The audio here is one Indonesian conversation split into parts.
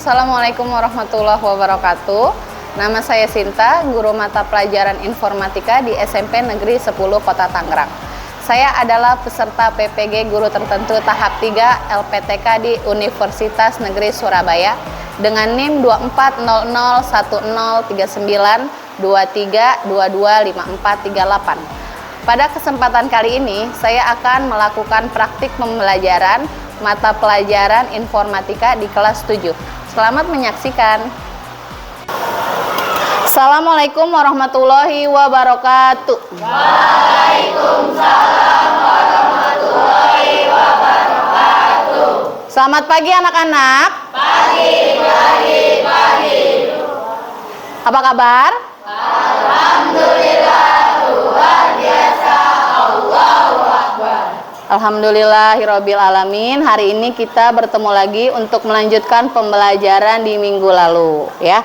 Assalamualaikum warahmatullahi wabarakatuh. Nama saya Sinta, guru mata pelajaran informatika di SMP Negeri 10 Kota Tangerang. Saya adalah peserta PPG Guru Tertentu tahap 3 LPTK di Universitas Negeri Surabaya dengan NIM 2400103923225438. Pada kesempatan kali ini, saya akan melakukan praktik pembelajaran mata pelajaran informatika di kelas 7. Selamat menyaksikan. Assalamualaikum warahmatullahi wabarakatuh. Waalaikumsalam warahmatullahi wabarakatuh. Selamat pagi anak-anak. Pagi. Apa kabar? Alhamdulillah, luar biasa. Allahu Akbar. Alhamdulillahirabbil alamin. Hari ini kita bertemu lagi untuk melanjutkan pembelajaran di minggu lalu, ya.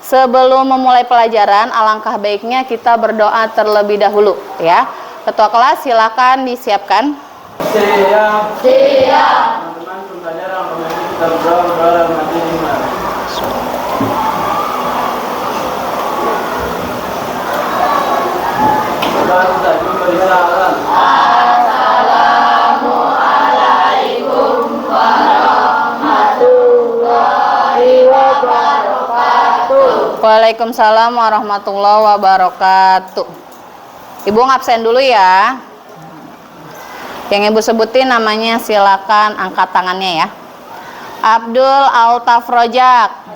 Sebelum memulai pelajaran, alangkah baiknya kita berdoa terlebih dahulu, ya. Ketua kelas silakan disiapkan. Siap. Teman-teman pembelajaran kita berdoa majlis. Baru tadi berisalan. Assalamualaikum warahmatullahi wabarakatuh. Waalaikumsalam warahmatullahi wabarakatuh. Ibu ngabsen dulu ya. Yang ibu sebutin namanya silakan angkat tangannya ya. Abdul Altaf Rojak.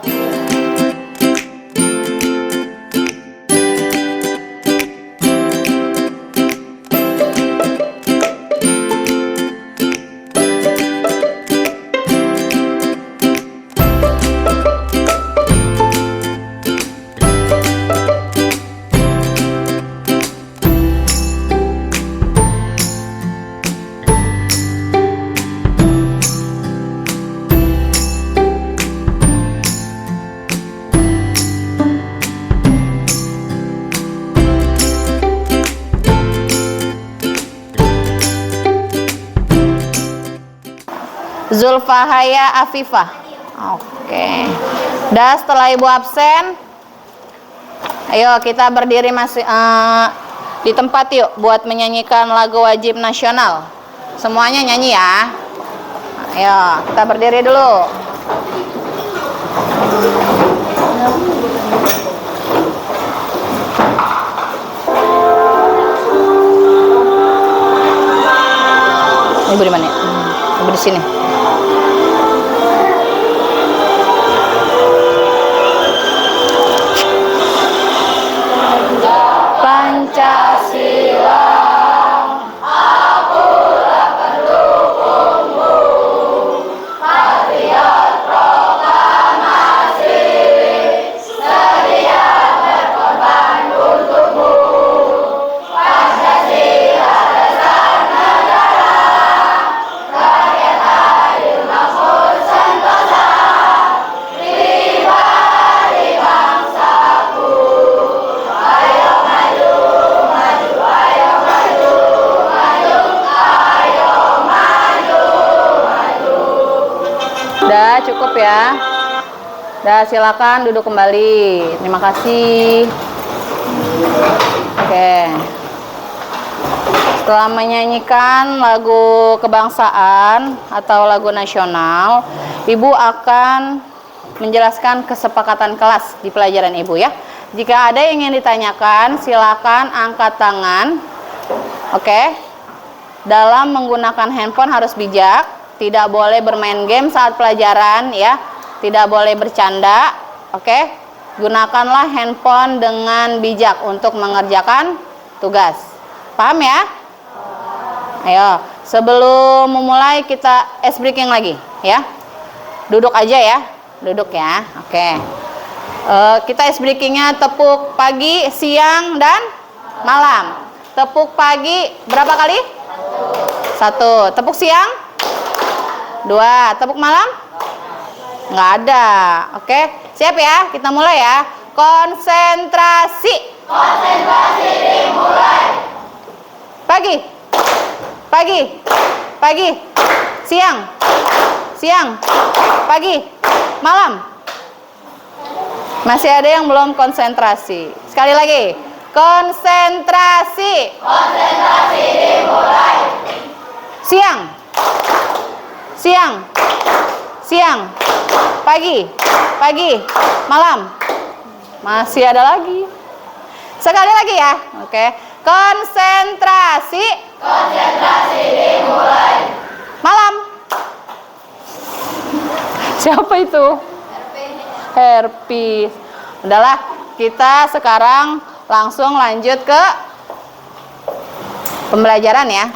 Zulfahaya Afifah. Oke. Dah setelah ibu absen, ayo kita berdiri di tempat yuk buat menyanyikan lagu wajib nasional. Semuanya nyanyi ya. Ayo kita berdiri dulu. Ibu di mana? Ibu di sini. Pancasila, akulah pendukungmu. Patriot proklamasi, sedia berkorban untukmu. Pancasila dasar negara, rakyat adil makmur sentosa, pribadi bangsaku. Ayo maju, ayo maju, Dah cukup ya. Dah silakan duduk kembali. Terima kasih. Oke. Setelah menyanyikan lagu kebangsaan atau lagu nasional, Ibu akan menjelaskan kesepakatan kelas di pelajaran Ibu ya. Jika ada yang ingin ditanyakan, silakan angkat tangan. Oke. Dalam menggunakan handphone harus bijak, tidak boleh bermain game saat pelajaran ya. Tidak boleh bercanda. Oke. Gunakanlah handphone dengan bijak untuk mengerjakan tugas. Paham ya? Ayo, sebelum memulai kita ice breaking lagi ya. Duduk aja ya. Duduk ya. Oke. Kita ice breakingnya tepuk pagi, siang, dan malam. Tepuk pagi berapa kali? 1. Tepuk siang? 2. Tepuk malam? Nggak ada. Oke, siap ya? Kita mulai ya. Konsentrasi. konsentrasi dimulai. Pagi, pagi, pagi, siang, siang, pagi, malam, Masih ada yang belum konsentrasi. Sekali lagi. Konsentrasi. Konsentrasi dimulai. Siang. Siang. Siang. Pagi. Pagi. Malam. Masih ada lagi. Sekali lagi ya. Oke. Konsentrasi. Konsentrasi dimulai. Malam. Siapa itu? Herpes. Udahlah, kita sekarang langsung lanjut ke pembelajaran ya.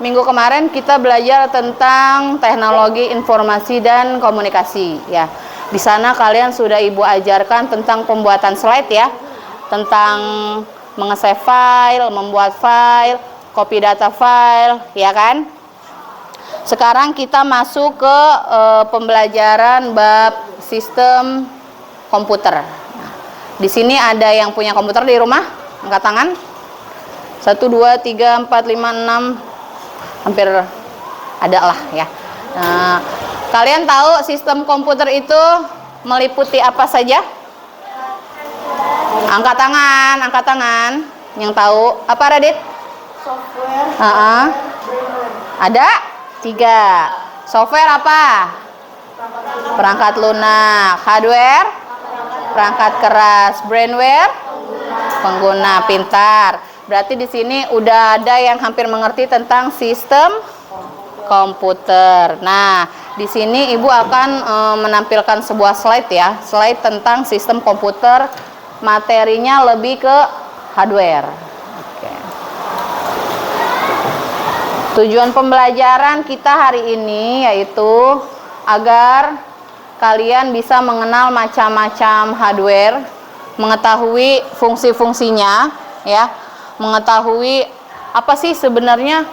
Minggu kemarin kita belajar tentang teknologi informasi dan komunikasi ya. Di sana kalian sudah Ibu ajarkan tentang pembuatan slide ya, tentang menge-save file, membuat file, copy data file, ya kan? Sekarang kita masuk ke pembelajaran bab sistem komputer. Di sini ada yang punya komputer di rumah? Angkat tangan. 1, 2, 3, 4, 5, 6. Hampir ada lah ya. Nah, kalian tahu sistem komputer itu meliputi apa saja? Angkat tangan, angkat tangan. Yang tahu apa, Radit? Software. Ada 3. Software apa? Perangkat lunak. Hardware? Perangkat keras. Brainware? Pengguna. Pintar. Berarti di sini udah ada yang hampir mengerti tentang sistem komputer. Nah, di sini Ibu akan menampilkan sebuah slide ya, slide tentang sistem komputer. Materinya lebih ke hardware. Oke. Tujuan pembelajaran kita hari ini yaitu agar kalian bisa mengenal macam-macam hardware, mengetahui fungsi-fungsinya ya, mengetahui apa sih sebenarnya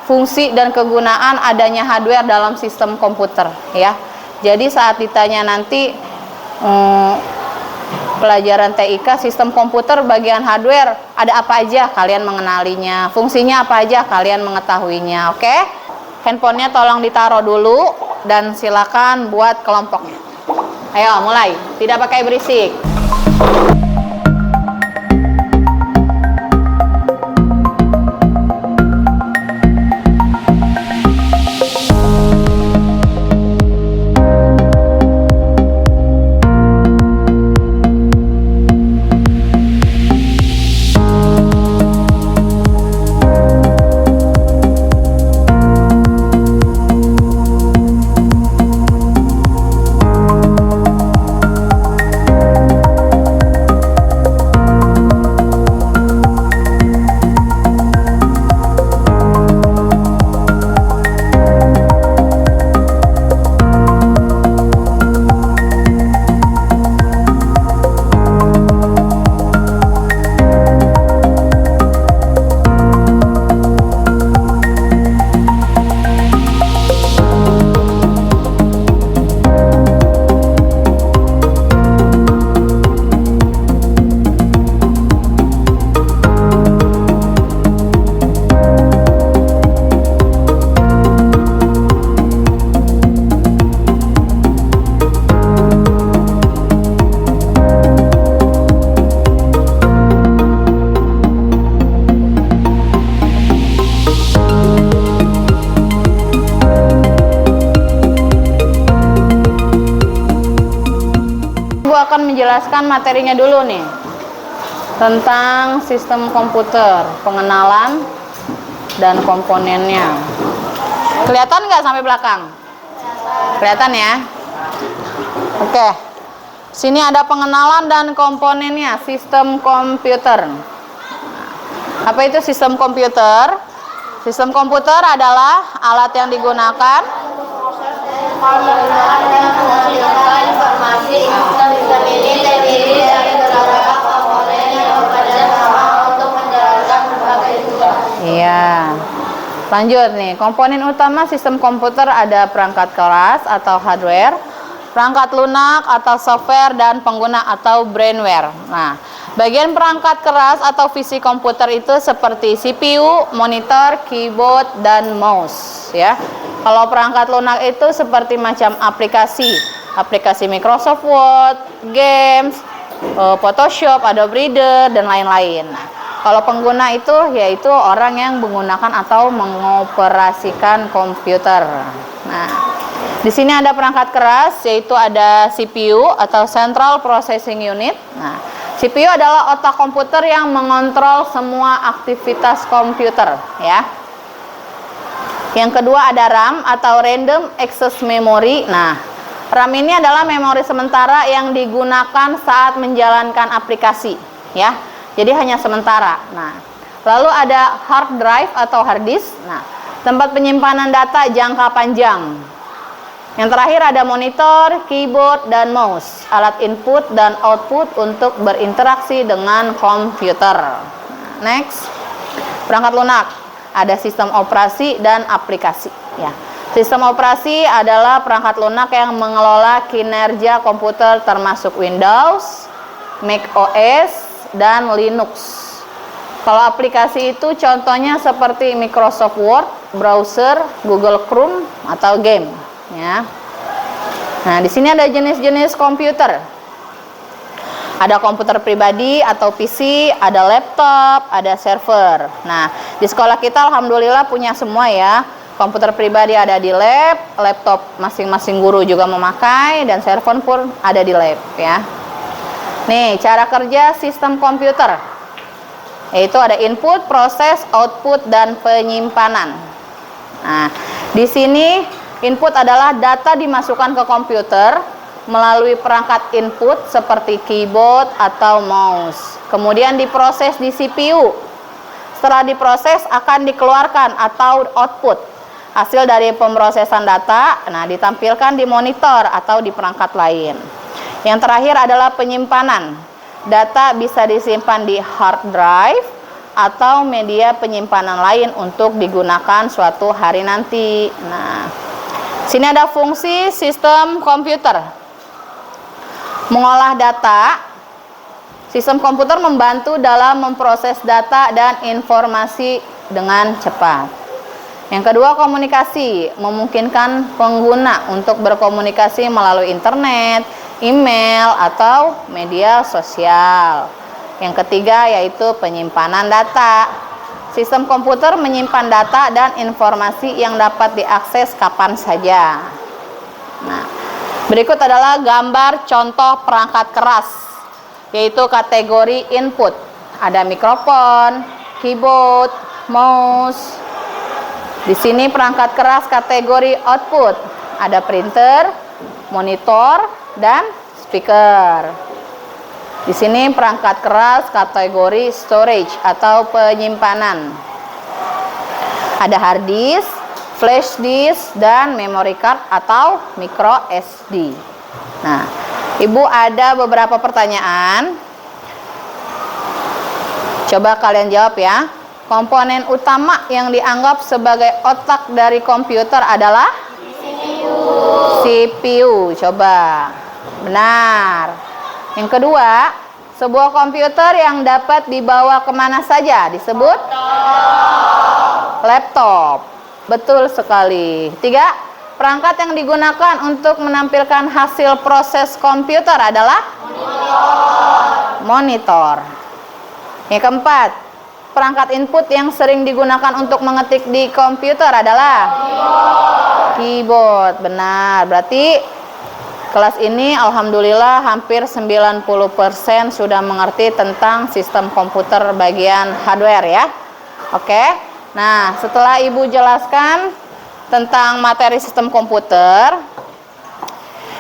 fungsi dan kegunaan adanya hardware dalam sistem komputer ya. Jadi saat ditanya nanti pelajaran TIK sistem komputer bagian hardware ada apa aja, kalian mengenalinya, fungsinya apa aja, kalian mengetahuinya. Oke? Handphonenya tolong ditaruh dulu dan silakan buat kelompoknya. Ayo mulai, tidak pakai berisik. Akan menjelaskan materinya dulu nih tentang sistem komputer, pengenalan dan komponennya. Kelihatan nggak sampai belakang? Kelihatan ya? Oke. Sini ada pengenalan dan komponennya, sistem komputer. Apa itu sistem komputer? Sistem komputer adalah alat yang digunakan menghasilkan informasi. Sistem ini terdiri dari beberapa komponen yang bekerja sama untuk menjalankan berbagai tugas. Iya. Lanjut nih, komponen utama sistem komputer ada perangkat keras atau hardware, perangkat lunak atau software, dan pengguna atau brainware. Nah, bagian perangkat keras atau visi komputer itu seperti CPU, monitor, keyboard, dan mouse ya. Kalau perangkat lunak itu seperti macam aplikasi aplikasi Microsoft Word, games, Photoshop, Adobe Reader, dan lain-lain. Nah, kalau pengguna itu yaitu orang yang menggunakan atau mengoperasikan komputer. Nah, di sini ada perangkat keras, yaitu ada CPU atau Central Processing Unit. Nah, CPU adalah otak komputer yang mengontrol semua aktivitas komputer, ya. Yang kedua ada RAM atau Random Access Memory. Nah, RAM ini adalah memori sementara yang digunakan saat menjalankan aplikasi, ya. Jadi hanya sementara. Nah, lalu ada hard drive atau hard disk. Nah, tempat penyimpanan data jangka panjang. Yang terakhir ada monitor, keyboard, dan mouse, alat input dan output untuk berinteraksi dengan komputer. Next, perangkat lunak. Ada sistem operasi dan aplikasi, ya. Sistem operasi adalah perangkat lunak yang mengelola kinerja komputer termasuk Windows, Mac OS, dan Linux. Kalau aplikasi itu contohnya seperti Microsoft Word, browser, Google Chrome, atau game, ya. Nah, di sini ada jenis-jenis komputer. Ada komputer pribadi atau PC, ada laptop, ada server. Nah, di sekolah kita alhamdulillah punya semua, ya. Komputer pribadi ada di lab, laptop masing-masing guru juga memakai, dan server pun ada di lab, ya. Nih, cara kerja sistem komputer. Yaitu ada input, proses, output, dan penyimpanan. Nah, di sini input adalah data dimasukkan ke komputer melalui perangkat input seperti keyboard atau mouse. Kemudian diproses di CPU. Setelah diproses akan dikeluarkan atau output. Hasil dari pemrosesan data, nah, ditampilkan di monitor atau di perangkat lain. Yang terakhir adalah penyimpanan. Data bisa disimpan di hard drive atau media penyimpanan lain untuk digunakan suatu hari nanti. Nah, sini ada fungsi sistem komputer. Mengolah data, sistem komputer membantu dalam memproses data dan informasi dengan cepat. Yang kedua, komunikasi, memungkinkan pengguna untuk berkomunikasi melalui internet, email, atau media sosial. Yang ketiga yaitu penyimpanan data. Sistem komputer menyimpan data dan informasi yang dapat diakses kapan saja. Nah, berikut adalah gambar contoh perangkat keras, yaitu kategori input. Ada mikrofon, keyboard, mouse. Di sini perangkat keras kategori output. Ada printer, monitor, dan speaker. Di sini perangkat keras kategori storage atau penyimpanan. Ada hard disk, flash disk, dan memory card atau micro SD. Nah, Ibu ada beberapa pertanyaan. Coba kalian jawab, ya. Komponen utama yang dianggap sebagai otak dari komputer adalah CPU. Coba. Benar. Yang kedua, sebuah komputer yang dapat dibawa kemana saja disebut laptop. Betul sekali. 3, perangkat yang digunakan untuk menampilkan hasil proses komputer adalah monitor. Yang keempat, perangkat input yang sering digunakan untuk mengetik di komputer adalah keyboard. Benar. Berarti kelas ini alhamdulillah hampir 90% sudah mengerti tentang sistem komputer bagian hardware, ya. Oke. Nah, setelah Ibu jelaskan tentang materi sistem komputer,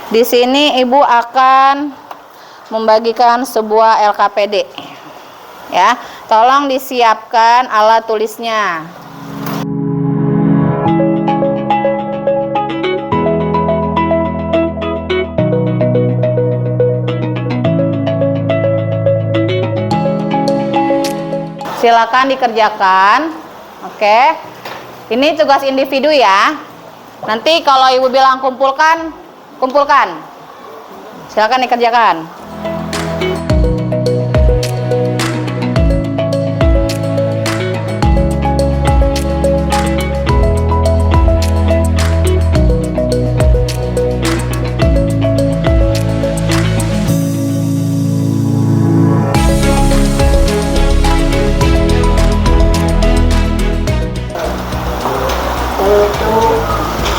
di sini Ibu akan membagikan sebuah LKPD. Ya, tolong disiapkan alat tulisnya. Silakan dikerjakan. Oke. Ini tugas individu, ya. Nanti kalau Ibu bilang kumpulkan, kumpulkan. Silakan dikerjakan.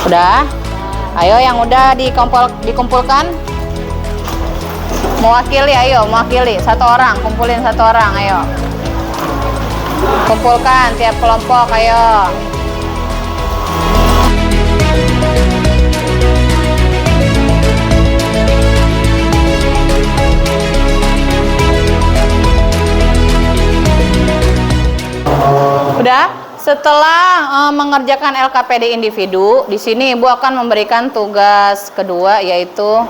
Udah? Ayo yang udah dikumpulkan. Mewakili, ayo mewakili satu orang, kumpulin satu orang, ayo. Kumpulkan tiap kelompok, ayo. Udah? Setelah mengerjakan LKPD individu, di sini Ibu akan memberikan tugas kedua, yaitu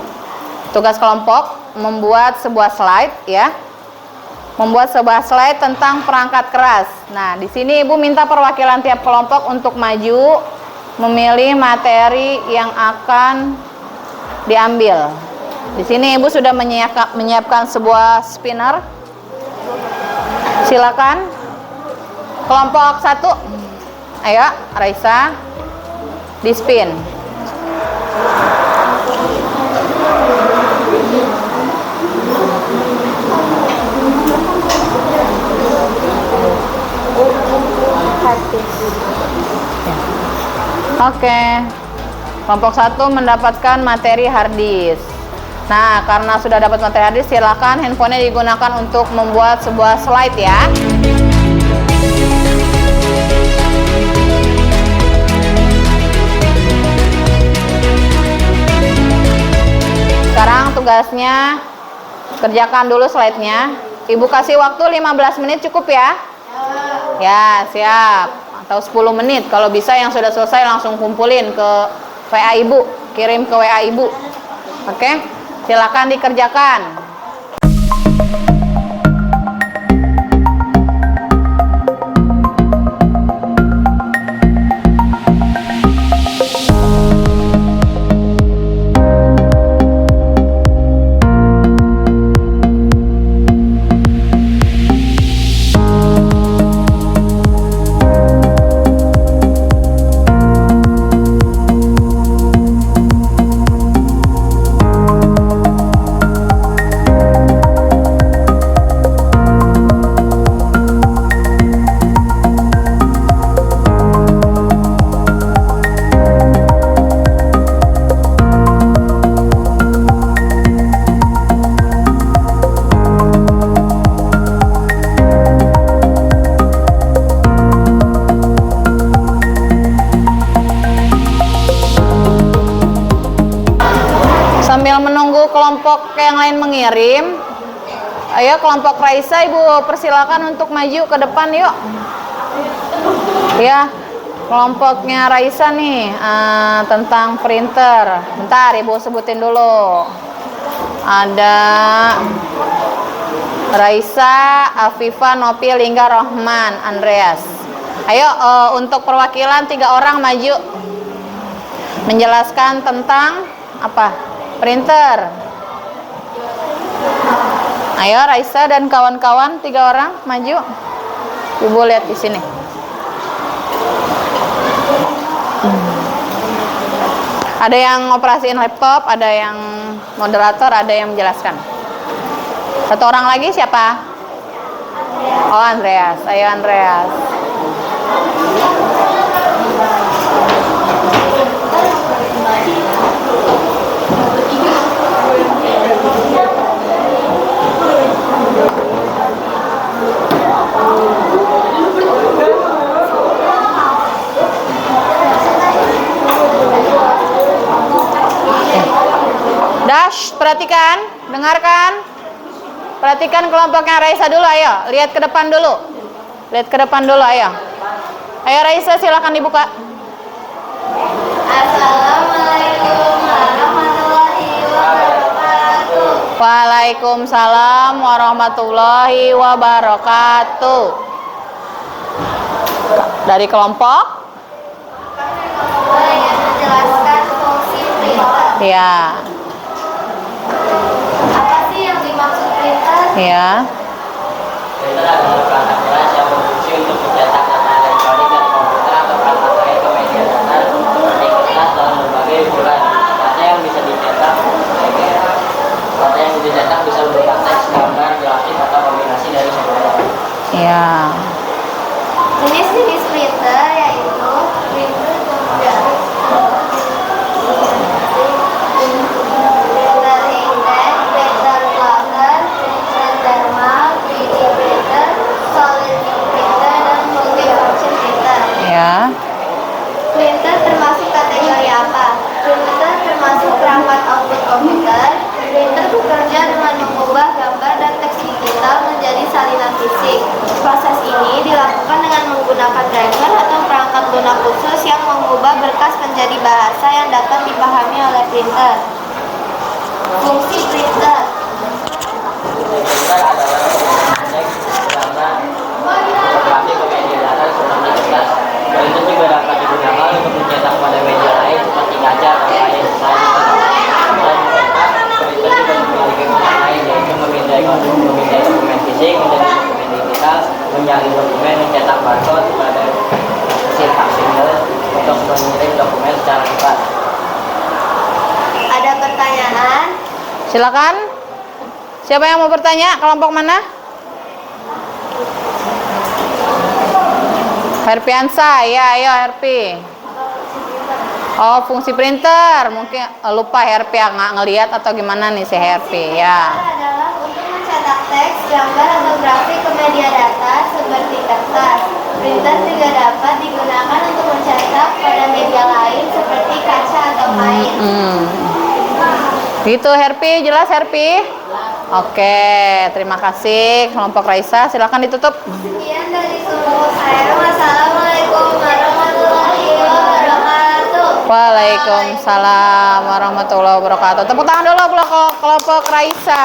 tugas kelompok, membuat sebuah slide ya. Membuat sebuah slide tentang perangkat keras. Nah, di sini Ibu minta perwakilan tiap kelompok untuk maju memilih materi yang akan diambil. Di sini Ibu sudah menyiapkan sebuah spinner. Silakan. Kelompok 1. Ayo, Raisa. Di spin. Oke. Kelompok 1 mendapatkan materi hard disk. Nah, karena sudah dapat materi hard disk, silakan handphonenya digunakan untuk membuat sebuah slide ya. Sekarang tugasnya kerjakan dulu slide-nya. Ibu kasih waktu 15 menit cukup ya? Ya, siap. Atau 10 menit. Kalau bisa yang sudah selesai langsung kumpulin ke WA Ibu. Kirim ke WA Ibu. Oke? Silakan dikerjakan. Sambil menunggu kelompok yang lain mengirim, ayo kelompok Raisa Ibu persilakan untuk maju ke depan yuk. Ya, kelompoknya Raisa nih tentang printer. Bentar Ibu sebutin dulu. Ada Raisa, Afifa, Nopi, Lingga, Rohman, Andreas. Ayo untuk perwakilan 3 orang maju. Menjelaskan tentang apa? Printer. Ayo Raisa dan kawan-kawan 3 orang maju. Ibu lihat di sini. Ada yang operasiin laptop, ada yang moderator, ada yang menjelaskan. 1 orang lagi siapa? Oh, Andreas. Ayo Andreas. Dash, perhatikan, dengarkan. Perhatikan kelompoknya Raisa dulu, ayo. Lihat ke depan dulu. Lihat ke depan dulu, ayo. Ayo Raisa, silakan dibuka. Assalamualaikum warahmatullahi wabarakatuh. Waalaikumsalam warahmatullahi wabarakatuh. Dari kelompok? Saya ingin menjelaskan fungsi printer. Ya. Apa sih yang dimaksud printer? Ya. Printer adalah perangkat keras yang berfungsi untuk mencetak data elektronik dan komputer atau perangkat lain ke media data seperti kertas dalam berbagai ukuran. Data yang bisa dicetak bisa berupa teks, gambar, grafik, atau kombinasi dari semuanya. Ya. Jenis-jenis printer yaitu printer kemudahan, guna khusus yang mengubah berkas menjadi bahasa yang dapat dipahami oleh printer. Fungsi printer. Printer adalah teks karena fotografi ke media datar seperti kertas. Printer juga dapat digunakan untuk mencetak pada media lain seperti kaca atau lain. Printer juga memiliki fungsi lain, yaitu memindai dokumen fisik menjadi dokumen digital, menjalin dokumen, mencetak barcode pada hasil faksimil untuk mengirim dokumen secara cepat. Ada pertanyaan? Silakan. Siapa yang mau bertanya? Kelompok mana? Herpiansa, ya, ayo Herpi. Oh, fungsi printer. Mungkin lupa Herpi nggak ngelihat atau gimana nih si Herpi, ya. Printer adalah untuk mencetak teks, gambar, atau grafik ke media datar seperti kertas. Printer juga dapat digunakan untuk mencetak pada media lain seperti kaca atau kain. Gitu Herpi, jelas Herpi? Oke, terima kasih kelompok Raisa. Silakan ditutup. Sekian dari kelompok saya. Wassalamualaikum warahmatullahi wabarakatuh. Waalaikumsalam warahmatullahi wabarakatuh. Tepuk tangan dulu kelompok Raisa.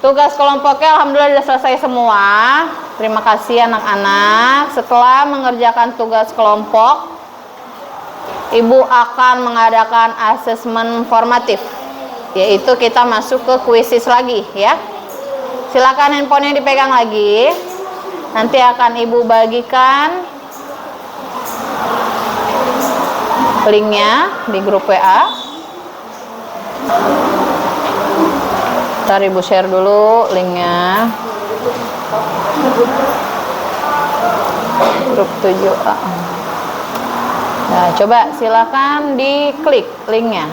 Tugas kelompoknya alhamdulillah sudah selesai semua. Terima kasih anak-anak. Setelah mengerjakan tugas kelompok, Ibu akan mengadakan asesmen formatif, yaitu kita masuk ke kuisis lagi ya. Silakan handphonenya dipegang lagi. Nanti akan Ibu bagikan linknya di grup WA. Ntar Ibu share dulu linknya. Grup 7A. Nah, coba silakan diklik linknya.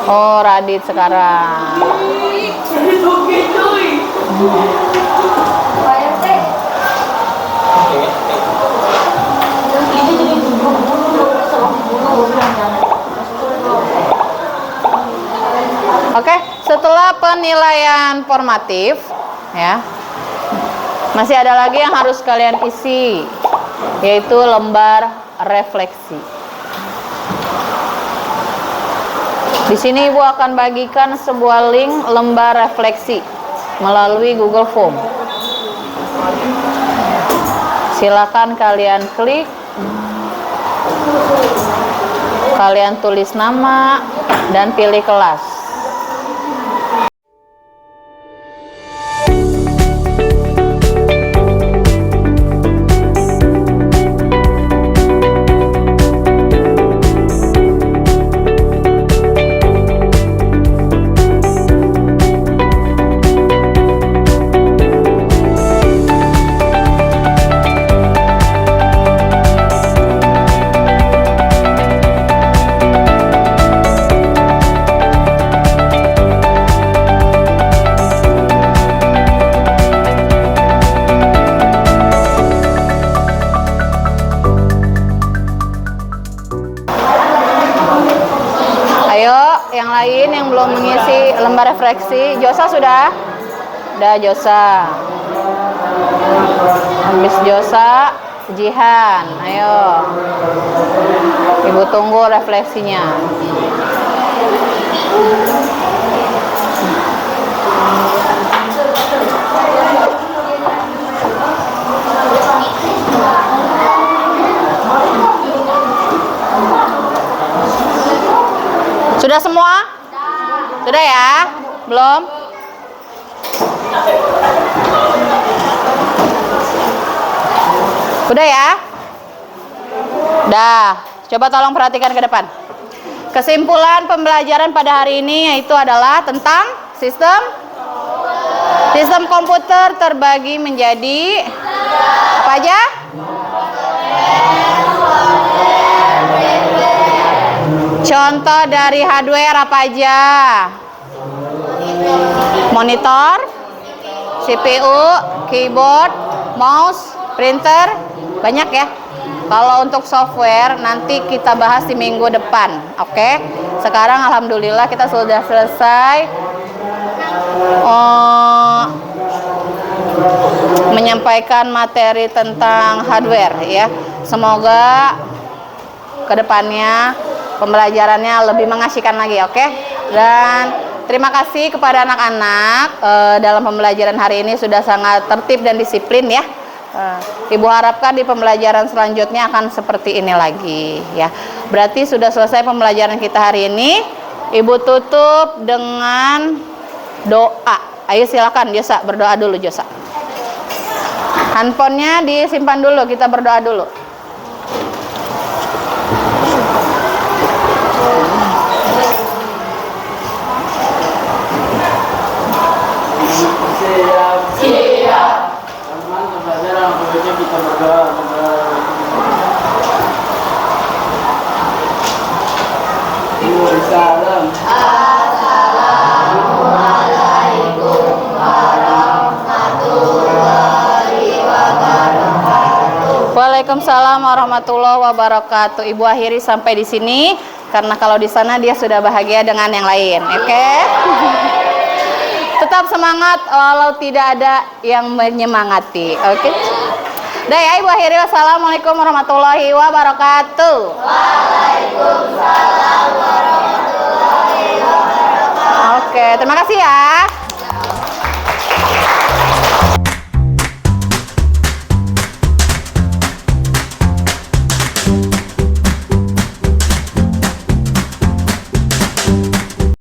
Oh, Radit sekarang. Oke, setelah penilaian formatif, ya, masih ada lagi yang harus kalian isi, yaitu lembar refleksi. Di sini Ibu akan bagikan sebuah link lembar refleksi melalui Google Form. Silakan kalian klik, kalian tulis nama dan pilih kelas. Yang lain yang belum mengisi lembar refleksi, Josa sudah? Udah Josa. Habis Josa, Jihan. Ayo. Ibu tunggu refleksinya. Sudah semua? Sudah ya? Belum? Udah ya? Udah. Coba tolong perhatikan ke depan. Kesimpulan pembelajaran pada hari ini yaitu adalah tentang sistem komputer terbagi menjadi apa aja? Contoh dari hardware apa aja? Monitor, CPU, keyboard, mouse, printer, banyak ya. Kalau untuk software nanti kita bahas di minggu depan, oke? Sekarang alhamdulillah kita sudah selesai menyampaikan materi tentang hardware ya. Semoga kedepannya pembelajarannya lebih mengasihkan lagi, oke? Dan terima kasih kepada anak-anak dalam pembelajaran hari ini sudah sangat tertib dan disiplin ya. Ibu harapkan di pembelajaran selanjutnya akan seperti ini lagi ya. Berarti sudah selesai pembelajaran kita hari ini. Ibu tutup dengan doa. Ayo silakan Josa, berdoa dulu Josa. Handphonenya disimpan dulu, kita berdoa dulu. Siap. Teman-teman pembelajaran kemudian kita berdoa. Salam. Assalamualaikum warahmatullahi wabarakatuh. Waalaikumsalam warahmatullahi wabarakatuh. Ibu akhiri sampai di sini karena kalau di sana dia sudah bahagia dengan yang lain, oke? Tetap semangat walau tidak ada yang menyemangati, oke? Dah ya Ibu akhiri, wassalamualaikum warahmatullahi wabarakatuh. Waalaikumsalam warahmatullahi wabarakatuh. Oke, terima kasih ya.